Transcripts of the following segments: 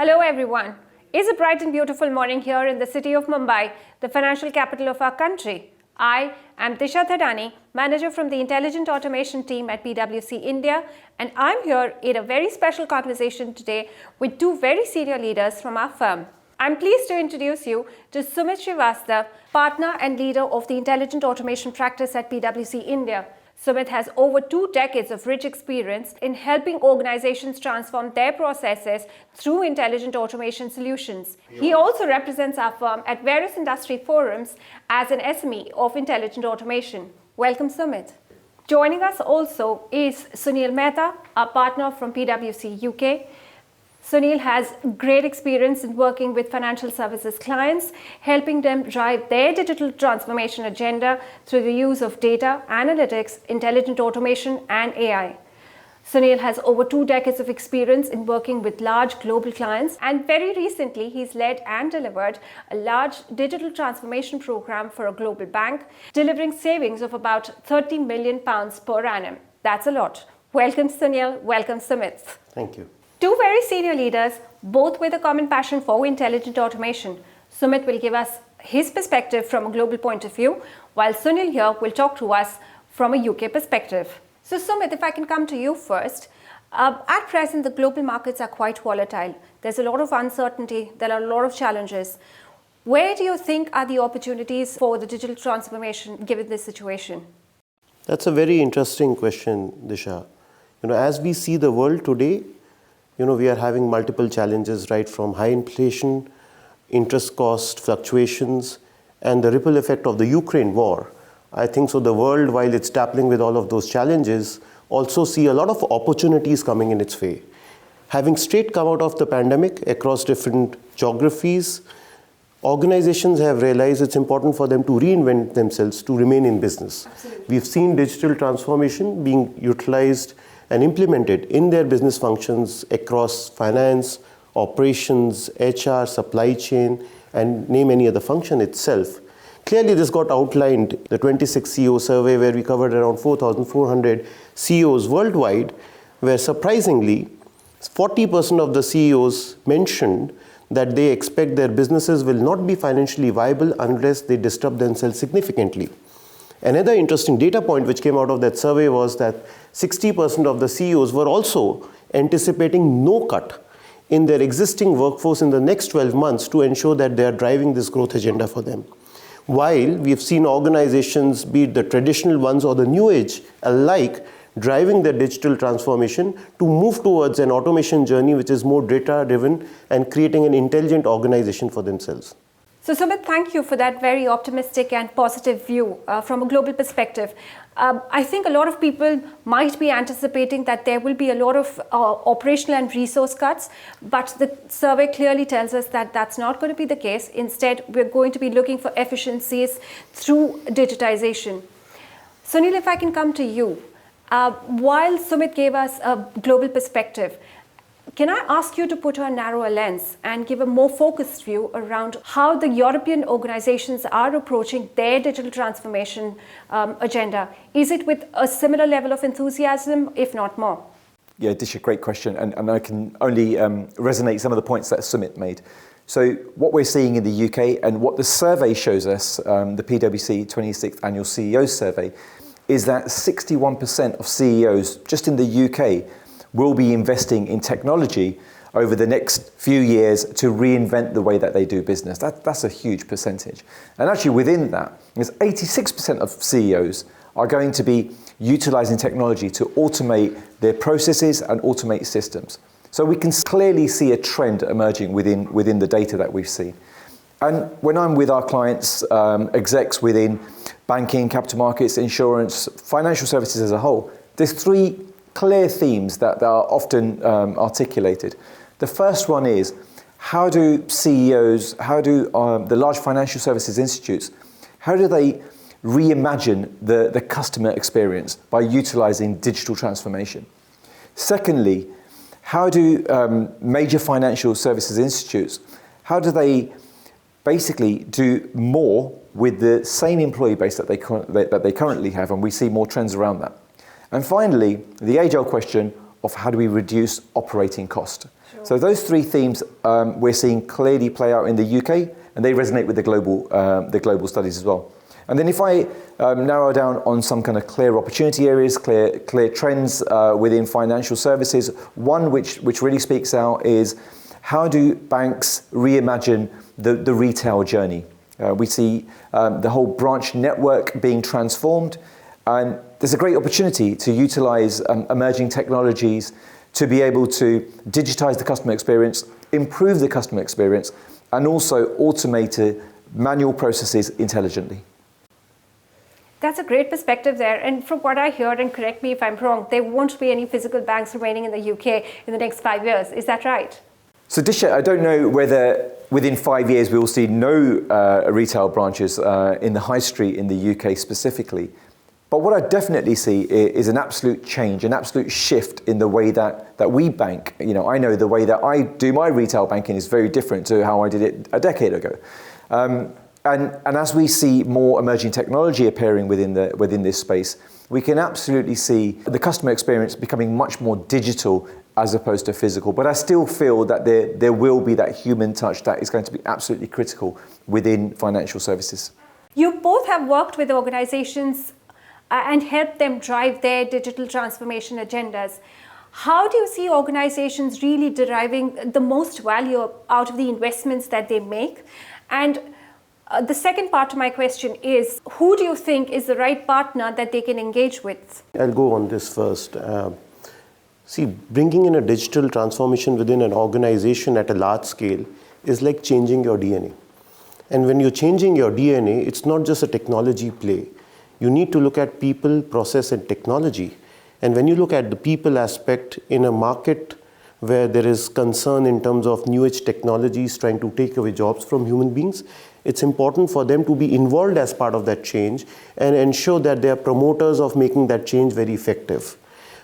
Hello everyone. It's a bright and beautiful morning here in the city of Mumbai, the financial capital of our country. I am Disha Thadani, manager from the Intelligent Automation team at PwC India, and I'm here in a very special conversation today with two very senior leaders from our firm. I'm pleased to introduce you to Sumit Srivastav, partner and leader of the Intelligent Automation practice at PwC India. Sumit has over 2 decades of rich experience in helping organizations transform their processes through intelligent automation solutions. He also represents our firm at various industry forums as an SME of intelligent automation. Welcome, Sumit. Joining us also is Sunil Mehta, our partner from PwC UK. Sunil has great experience in working with financial services clients, helping them drive their digital transformation agenda through the use of data, analytics, intelligent automation, and AI. Sunil has over 2 decades of experience in working with large global clients, and very recently he's led and delivered a large digital transformation program for a global bank, delivering savings of about £30 million per annum. That's a lot. Welcome, Sunil. Welcome, Sumit. Thank you. Two very senior leaders, both with a common passion for intelligent automation. Sumit will give us his perspective from a global point of view, while Sunil here will talk to us from a UK perspective. So Sumit, if I can come to you first. At present, the global markets are quite volatile. There's a lot of uncertainty. There are a lot of challenges. Where do you think are the opportunities for the digital transformation given this situation? That's a very interesting question, Disha. As we see the world today, we are having multiple challenges, right from high inflation, interest cost fluctuations, and the ripple effect of the Ukraine war. I think so the world, while it's grappling with all of those challenges, also see a lot of opportunities coming in its way. Having straight come out of the pandemic across different geographies, organizations have realized it's important for them to reinvent themselves to remain in business. Absolutely. We've seen digital transformation being utilized and implemented in their business functions across finance, operations, HR, supply chain, and name any other function itself. Clearly, this got outlined, the 26 CEO survey, where we covered around 4,400 CEOs worldwide, where surprisingly, 40% of the CEOs mentioned that they expect their businesses will not be financially viable unless they disrupt themselves significantly. Another interesting data point which came out of that survey was that 60% of the CEOs were also anticipating no cut in their existing workforce in the next 12 months to ensure that they are driving this growth agenda for them. While we have seen organizations, be it the traditional ones or the new age alike, driving their digital transformation to move towards an automation journey which is more data-driven and creating an intelligent organization for themselves. So Sumit, thank you for that very optimistic and positive view from a global perspective. I think a lot of people might be anticipating that there will be a lot of operational and resource cuts, but the survey clearly tells us that that's not going to be the case. Instead, we're going to be looking for efficiencies through digitization. Sunil, if I can come to you. While Sumit gave us a global perspective, can I ask you to put a narrower lens and give a more focused view around how the European organizations are approaching their digital transformation agenda? Is it with a similar level of enthusiasm, if not more? Yeah, Disha, great question. And I can only resonate some of the points that Sumit made. So what we're seeing in the UK and what the survey shows us, the PwC 26th Annual CEO Survey, is that 61% of CEOs just in the UK will be investing in technology over the next few years to reinvent the way that they do business. That's a huge percentage. And actually within that, 86% of CEOs are going to be utilizing technology to automate their processes and automate systems. So we can clearly see a trend emerging within the data that we've seen. And when I'm with our clients, execs within banking, capital markets, insurance, financial services as a whole, there's 3 clear themes that are often articulated. The first one is, how do CEOs, how do the large financial services institutes, how do they reimagine the customer experience by utilizing digital transformation? Secondly, how do major financial services institutes, how do they basically do more with the same employee base that they currently have, and we see more trends around that. And finally, the age-old question of how do we reduce operating cost. Sure. So those three themes we're seeing clearly play out in the UK, and they resonate with the global studies as well. And then if I narrow down on some kind of clear opportunity areas, clear trends within financial services, one which really speaks out is how do banks reimagine the retail journey? We see the whole branch network being transformed, and there's a great opportunity to utilize emerging technologies to be able to digitize the customer experience, improve the customer experience, and also automate manual processes intelligently. That's a great perspective there. And from what I hear, and correct me if I'm wrong, there won't be any physical banks remaining in the UK in the next 5 years. Is that right? So Disha, I don't know whether within 5 years we will see no retail branches in the high street in the UK specifically. But what I definitely see is an absolute change, an absolute shift in the way that we bank. You know, I know the way that I do my retail banking is very different to how I did it a decade ago. And as we see more emerging technology appearing within this space, we can absolutely see the customer experience becoming much more digital as opposed to physical. But I still feel that there will be that human touch that is going to be absolutely critical within financial services. You both have worked with organizations and helped them drive their digital transformation agendas. How do you see organizations really deriving the most value out of the investments that they make? And the second part to my question is, who do you think is the right partner that they can engage with? I'll go on this first. See, bringing in a digital transformation within an organization at a large scale is like changing your DNA. And when you're changing your DNA, it's not just a technology play. You need to look at people, process, and technology. And when you look at the people aspect in a market where there is concern in terms of new age technologies trying to take away jobs from human beings, it's important for them to be involved as part of that change and ensure that they are promoters of making that change very effective.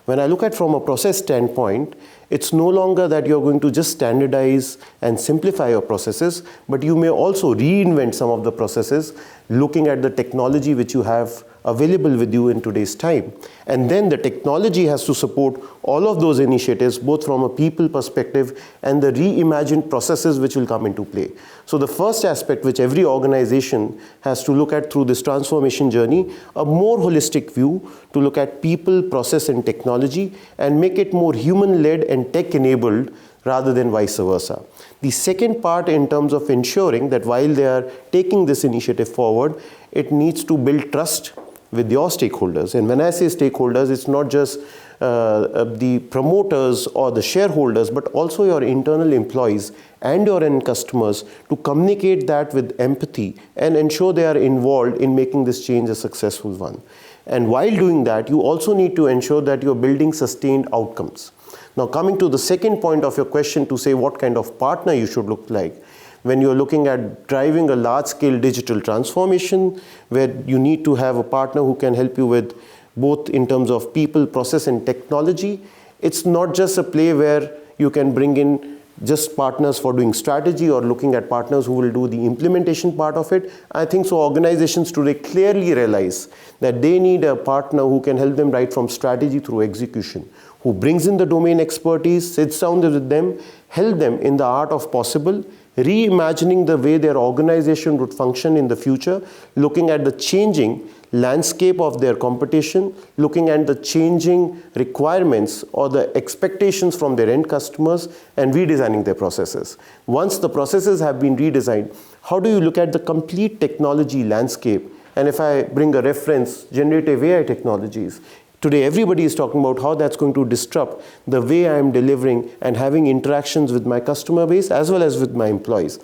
When I look at from a process standpoint, it's no longer that you're going to just standardize and simplify your processes, but you may also reinvent some of the processes, looking at the technology which you have available with you in today's time. And then the technology has to support all of those initiatives, both from a people perspective and the reimagined processes which will come into play. So the first aspect which every organization has to look at through this transformation journey, a more holistic view to look at people, process, and technology and make it more human-led and tech-enabled rather than vice versa. The second part in terms of ensuring that while they are taking this initiative forward, it needs to build trust with your stakeholders. And when I say stakeholders, it's not just the promoters or the shareholders, but also your internal employees and your end customers to communicate that with empathy and ensure they are involved in making this change a successful one. And while doing that, you also need to ensure that you're building sustained outcomes. Now, coming to the second point of your question to say what kind of partner you should look like, when you're looking at driving a large-scale digital transformation, where you need to have a partner who can help you with both in terms of people, process, and technology, it's not just a play where you can bring in just partners for doing strategy or looking at partners who will do the implementation part of it. I think so organizations today clearly realize that they need a partner who can help them right from strategy through execution, who brings in the domain expertise, sits down with them, help them in the art of possible, reimagining the way their organization would function in the future, looking at the changing landscape of their competition, looking at the changing requirements or the expectations from their end customers, and redesigning their processes. Once the processes have been redesigned, how do you look at the complete technology landscape? And if I bring a reference, generative AI technologies, today everybody is talking about how that's going to disrupt the way I am delivering and having interactions with my customer base as well as with my employees.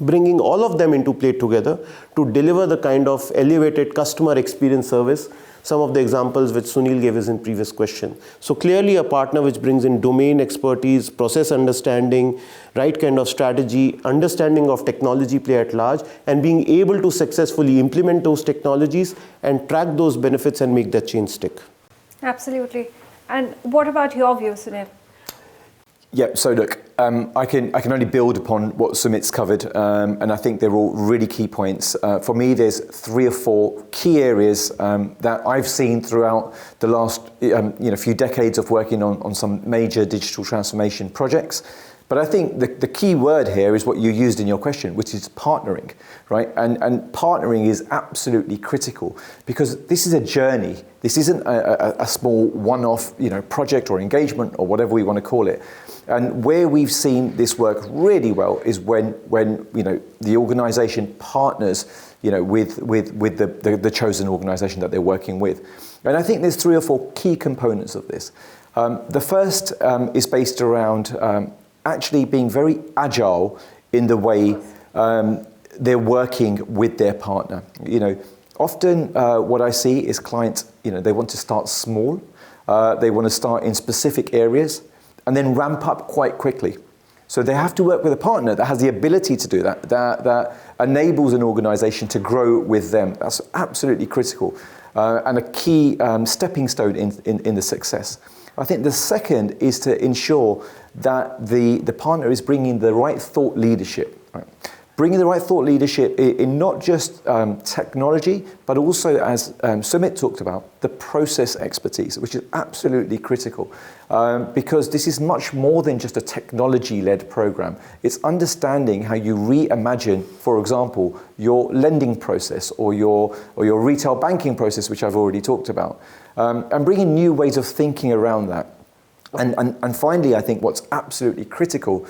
Bringing all of them into play together to deliver the kind of elevated customer experience service, some of the examples which Sunil gave us in previous question. So clearly a partner which brings in domain expertise, process understanding, right kind of strategy, understanding of technology play at large, and being able to successfully implement those technologies and track those benefits and make that change stick. Absolutely. And what about your view, Sunil? Yeah, so look, I can only build upon what Sumit's covered, and I think they're all really key points. For me, there's 3 or 4 key areas that I've seen throughout the last few decades of working on some major digital transformation projects. But I think the key word here is what you used in your question, which is partnering, right? And partnering is absolutely critical because this is a journey. This isn't a small one-off, project or engagement or whatever we want to call it. And where we've seen this work really well is when the organisation partners, with the chosen organisation that they're working with. And I think there's 3 or 4 key components of this. The first is based around actually being very agile in the way they're working with their partner. Often what I see is clients, they want to start small, they want to start in specific areas and then ramp up quite quickly. So they have to work with a partner that has the ability to do that enables an organization to grow with them. That's absolutely critical and a key stepping stone in the success. I think the second is to ensure that the partner is bringing the right thought leadership. Right? Bringing the right thought leadership in not just technology, but also, as Sumit talked about, the process expertise, which is absolutely critical. Because this is much more than just a technology-led program. It's understanding how you reimagine, for example, your lending process or your retail banking process, which I've already talked about, and bringing new ways of thinking around that. And finally, I think what's absolutely critical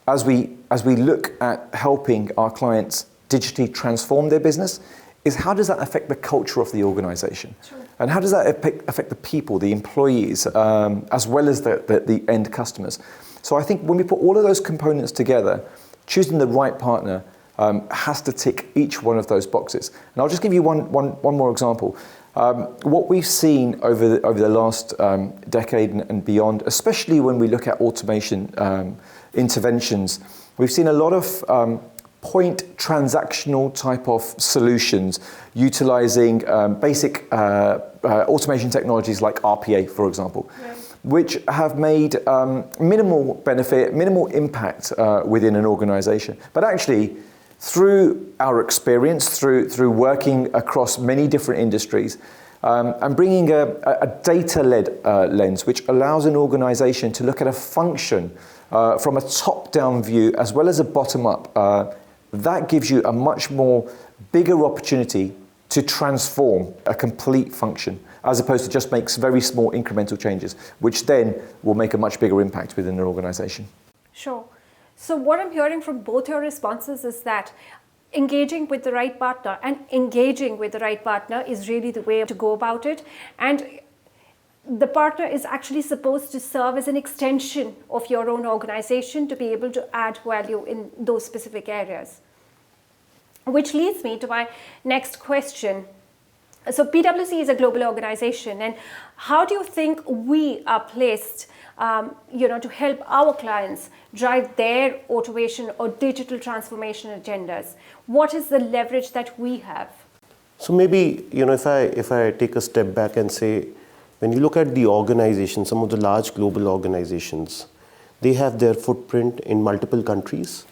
as we look at helping our clients digitally transform their business is how does that affect the culture of the organization? Sure. And how does that affect the people, the employees, as well as the end customers? So I think when we put all of those components together, choosing the right partner has to tick each one of those boxes. And I'll just give you one more example. What we've seen over the last decade and beyond, especially when we look at automation interventions, we've seen a lot of point transactional type of solutions utilizing basic automation technologies like RPA, for example, which have made minimal benefit, minimal impact within an organization. But actually, through our experience, through working across many different industries, and bringing a data-led lens, which allows an organization to look at a function from a top-down view as well as a bottom-up, that gives you a much more bigger opportunity to transform a complete function, as opposed to just make very small incremental changes, which then will make a much bigger impact within an organization. Sure. So what I'm hearing from both your responses is that engaging with the right partner is really the way to go about it. And the partner is actually supposed to serve as an extension of your own organization to be able to add value in those specific areas. Which leads me to my next question. So PwC is a global organization, and how do you think we are placed to help our clients drive their automation or digital transformation agendas? What is the leverage that we have? So maybe, if I take a step back and say, when you look at the organization, some of the large global organizations, they have their footprint in multiple countries.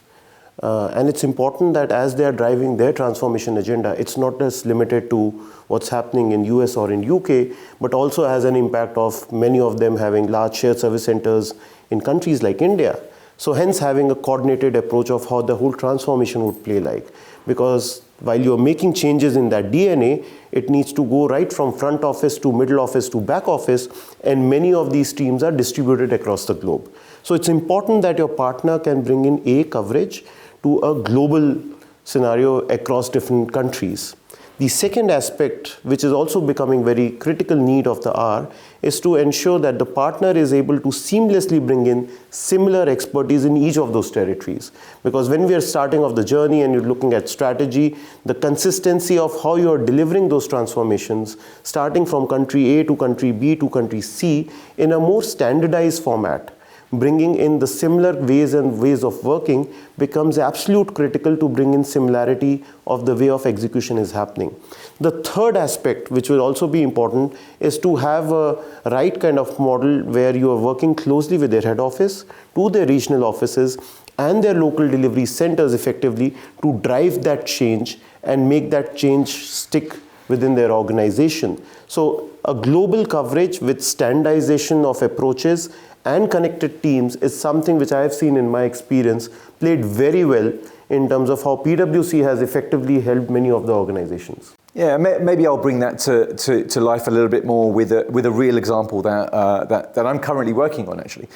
And it's important that as they are driving their transformation agenda, it's not just limited to what's happening in US or in UK, but also has an impact of many of them having large shared service centers in countries like India. So hence having a coordinated approach of how the whole transformation would play like. Because while you're making changes in that DNA, it needs to go right from front office to middle office to back office, and many of these teams are distributed across the globe. So it's important that your partner can bring in a coverage to a global scenario across different countries. The second aspect, which is also becoming very critical need of the hour, is to ensure that the partner is able to seamlessly bring in similar expertise in each of those territories. Because when we are starting off the journey and you're looking at strategy, the consistency of how you are delivering those transformations, starting from country A to country B to country C in a more standardized format, bringing in the similar ways of working becomes absolute critical to bring in similarity of the way of execution is happening. The third aspect, which will also be important, is to have a right kind of model where you are working closely with their head office to their regional offices and their local delivery centers effectively to drive that change and make that change stick within their organization. So a global coverage with standardization of approaches and connected teams is something which I have seen in my experience played very well in terms of how PwC has effectively helped many of the organizations. Yeah, maybe I'll bring that to life a little bit more with a real example that I'm currently working on, actually.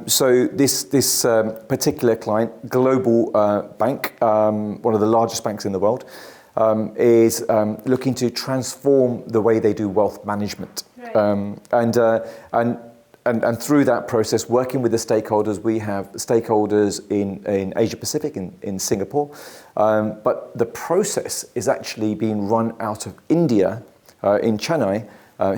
So this particular client, global bank, one of the largest banks in the world, is looking to transform the way they do wealth management. Right. And through that process, working with the stakeholders, we have stakeholders in Asia Pacific, in Singapore, but the process is actually being run out of India, in Chennai,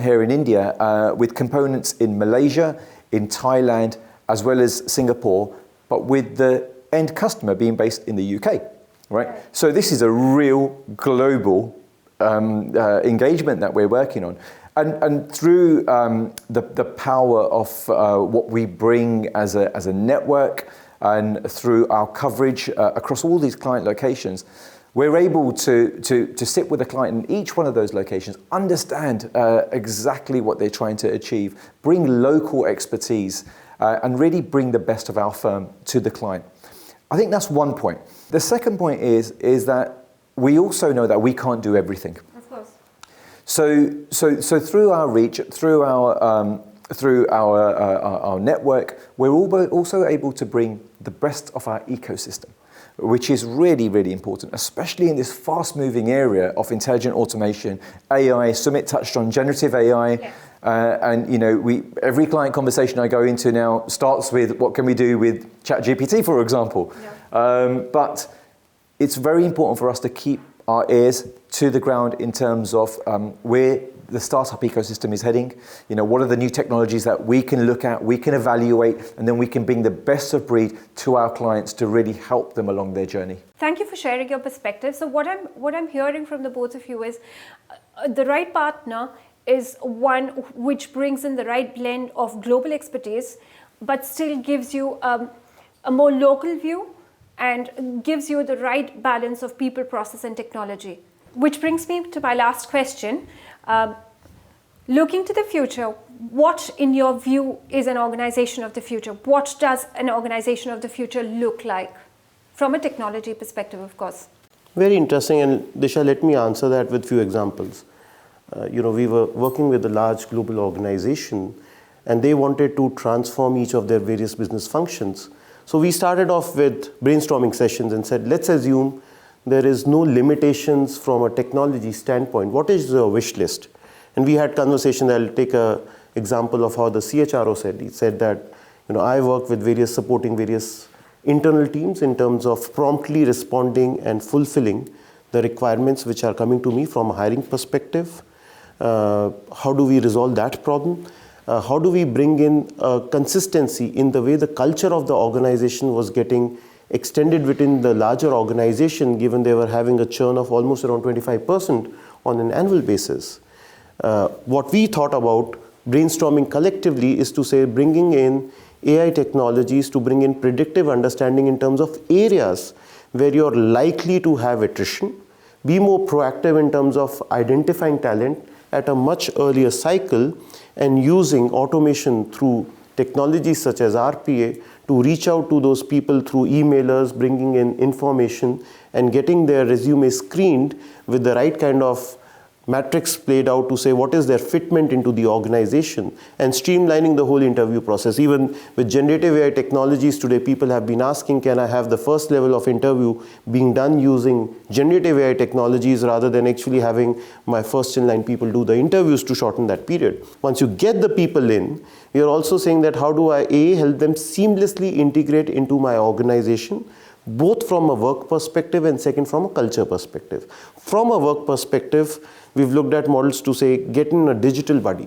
here in India, with components in Malaysia, in Thailand, as well as Singapore, but with the end customer being based in the UK, right? So this is a real global engagement that we're working on. And through the power of what we bring as a network and through our coverage across all these client locations, we're able to sit with a client in each one of those locations, understand exactly what they're trying to achieve, bring local expertise, and really bring the best of our firm to the client. I think that's one point. The second point is that we also know that we can't do everything. So through our reach, through our network, we're also able to bring the best of our ecosystem, which is really, really important, especially in this fast-moving area of intelligent automation, AI. Sumit touched on generative AI, yes. And every client conversation I go into now starts with what can we do with ChatGPT, for example. Yeah. But it's very important for us to keep our ears to the ground in terms of where the startup ecosystem is heading. What are the new technologies that we can look at, we can evaluate, and then we can bring the best of breed to our clients to really help them along their journey. Thank you for sharing your perspective. So what I'm hearing from the both of you is the right partner is one which brings in the right blend of global expertise, but still gives you a more local view and gives you the right balance of people, process, and technology. Which brings me to my last question. Looking to the future, what in your view is an organization of the future? What does an organization of the future look like? From a technology perspective, of course. Very interesting, and Disha, let me answer that with few examples. We were working with a large global organization and they wanted to transform each of their various business functions. So we started off with brainstorming sessions and said, let's assume there is no limitations from a technology standpoint. What is the wish list? And we had conversations. I'll take an example of how the CHRO said. He said that, I work with supporting various internal teams in terms of promptly responding and fulfilling the requirements which are coming to me from a hiring perspective. How do we resolve that problem? How do we bring in consistency in the way the culture of the organization was getting extended within the larger organization, given they were having a churn of almost around 25% on an annual basis? What we thought about brainstorming collectively is to say bringing in AI technologies to bring in predictive understanding in terms of areas where you're likely to have attrition, be more proactive in terms of identifying talent at a much earlier cycle, and using automation through technologies such as RPA to reach out to those people through emailers, bringing in information and getting their resume screened with the right kind of matrix played out to say what is their fitment into the organization, and streamlining the whole interview process. Even with generative AI technologies today, people have been asking, can I have the first level of interview being done using generative AI technologies rather than actually having my first in line people do the interviews to shorten that period. Once you get the people in, we are also saying that how do I help them seamlessly integrate into my organization, both from a work perspective and second from a culture perspective. From a work perspective, we've looked at models to say get in a digital buddy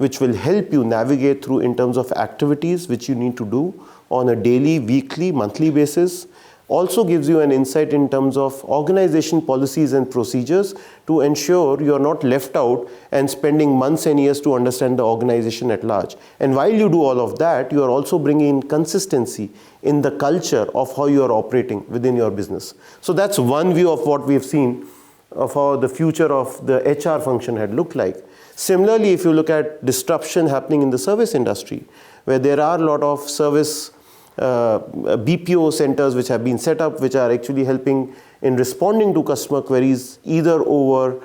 which will help you navigate through in terms of activities which you need to do on a daily, weekly, monthly basis. Also gives you an insight in terms of organization policies and procedures to ensure you're not left out and spending months and years to understand the organization at large. And while you do all of that, you are also bringing in consistency in the culture of how you are operating within your business. So that's one view of what we've seen of how the future of the HR function had looked like. Similarly, if you look at disruption happening in the service industry, where there are a lot of service BPO centers which have been set up, which are actually helping in responding to customer queries either over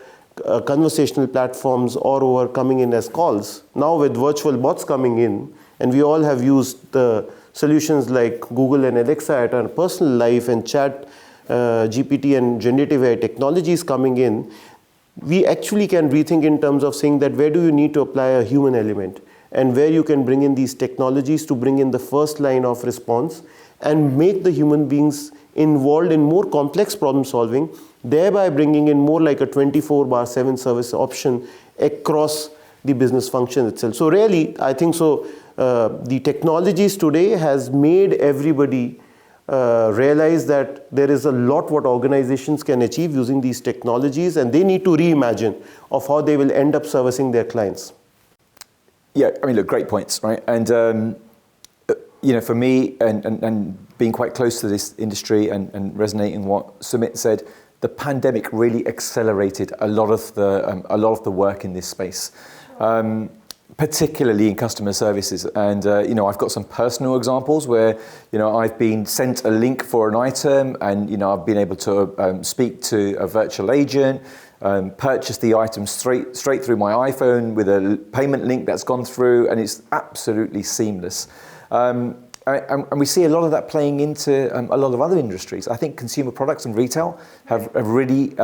conversational platforms or over coming in as calls. Now with virtual bots coming in, and we all have used the solutions like Google and Alexa at our personal life, and chat GPT and generative AI technologies coming in, we actually can rethink in terms of saying that where do you need to apply a human element, and where you can bring in these technologies to bring in the first line of response and make the human beings involved in more complex problem solving, thereby bringing in more like a 24/7 service option across the business function itself. So really, I think so, the technologies today has made everybody realize that there is a lot what organizations can achieve using these technologies, and they need to reimagine of how they will end up servicing their clients. Yeah, I mean, look, great points, right? And, you know, for me, and being quite close to this industry and resonating what Sumit said, the pandemic really accelerated a lot of the work in this space, particularly in customer services. And, you know, I've got some personal examples where, you know, I've been sent a link for an item and, you know, I've been able to speak to a virtual agent, purchase the item straight through my iPhone with a payment link that's gone through, and it's absolutely seamless. And we see a lot of that playing into a lot of other industries. I think consumer products and retail have really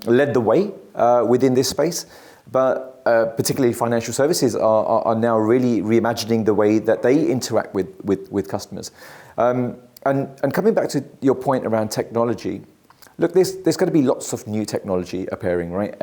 led the way within this space, but particularly financial services are now really reimagining the way that they interact with customers. And coming back to your point around technology, look, there's going to be lots of new technology appearing, right?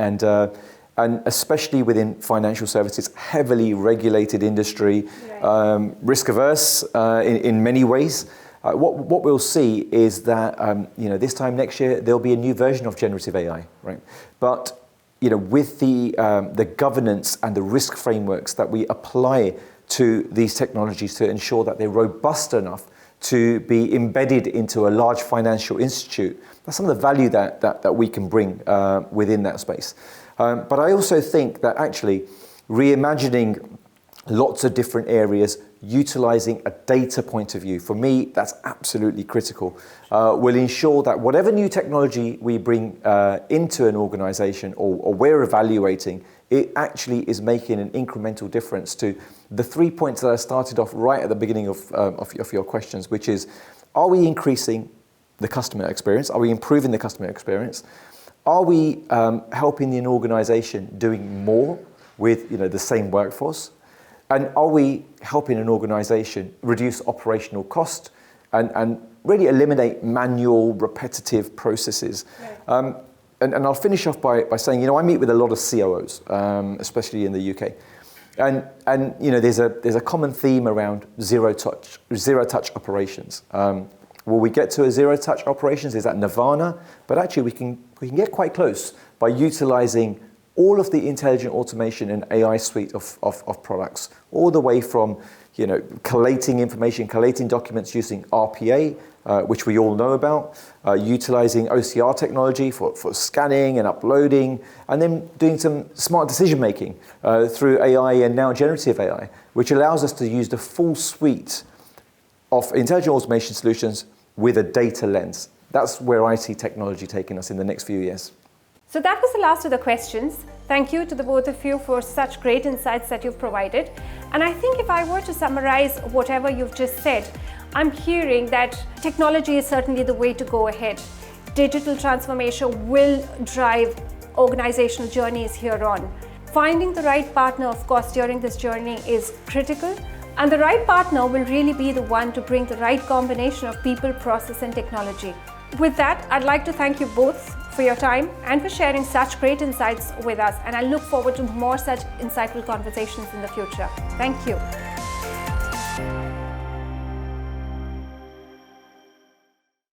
And especially within financial services, heavily regulated industry, right. Risk averse in many ways. What we'll see is that you know, this time next year there'll be a new version of generative AI, right? But you know, with the governance and the risk frameworks that we apply to these technologies to ensure that they're robust enough to be embedded into a large financial institute, that's some of the value that we can bring within that space. But I also think that actually reimagining lots of different areas, utilizing a data point of view, for me, that's absolutely critical. Will ensure that whatever new technology we bring into an organization or we're evaluating, it actually is making an incremental difference to the 3 points that I started off right at the beginning of your questions, which is, are we increasing the customer experience? Are we improving the customer experience? Are we helping an organization doing more with, you know, the same workforce? And are we helping an organization reduce operational cost and really eliminate manual, repetitive processes? Right. And I'll finish off by saying, you know, I meet with a lot of COOs, especially in the UK. And you know, there's a common theme around zero touch operations. Will we get to a zero touch operations? Is that nirvana? But actually we can get quite close by utilizing all of the intelligent automation and AI suite of products, all the way from, you know, collating information, collating documents using RPA, which we all know about, utilizing OCR technology for scanning and uploading, and then doing some smart decision making through AI and now generative AI, which allows us to use the full suite of intelligent automation solutions with a data lens. That's where I see technology taking us in the next few years. So that was the last of the questions. Thank you to the both of you for such great insights that you've provided. And I think if I were to summarize whatever you've just said, I'm hearing that technology is certainly the way to go ahead. Digital transformation will drive organizational journeys here on. Finding the right partner, of course, during this journey is critical. And the right partner will really be the one to bring the right combination of people, process, and technology. With that, I'd like to thank you both for your time and for sharing such great insights with us. And I look forward to more such insightful conversations in the future. Thank you.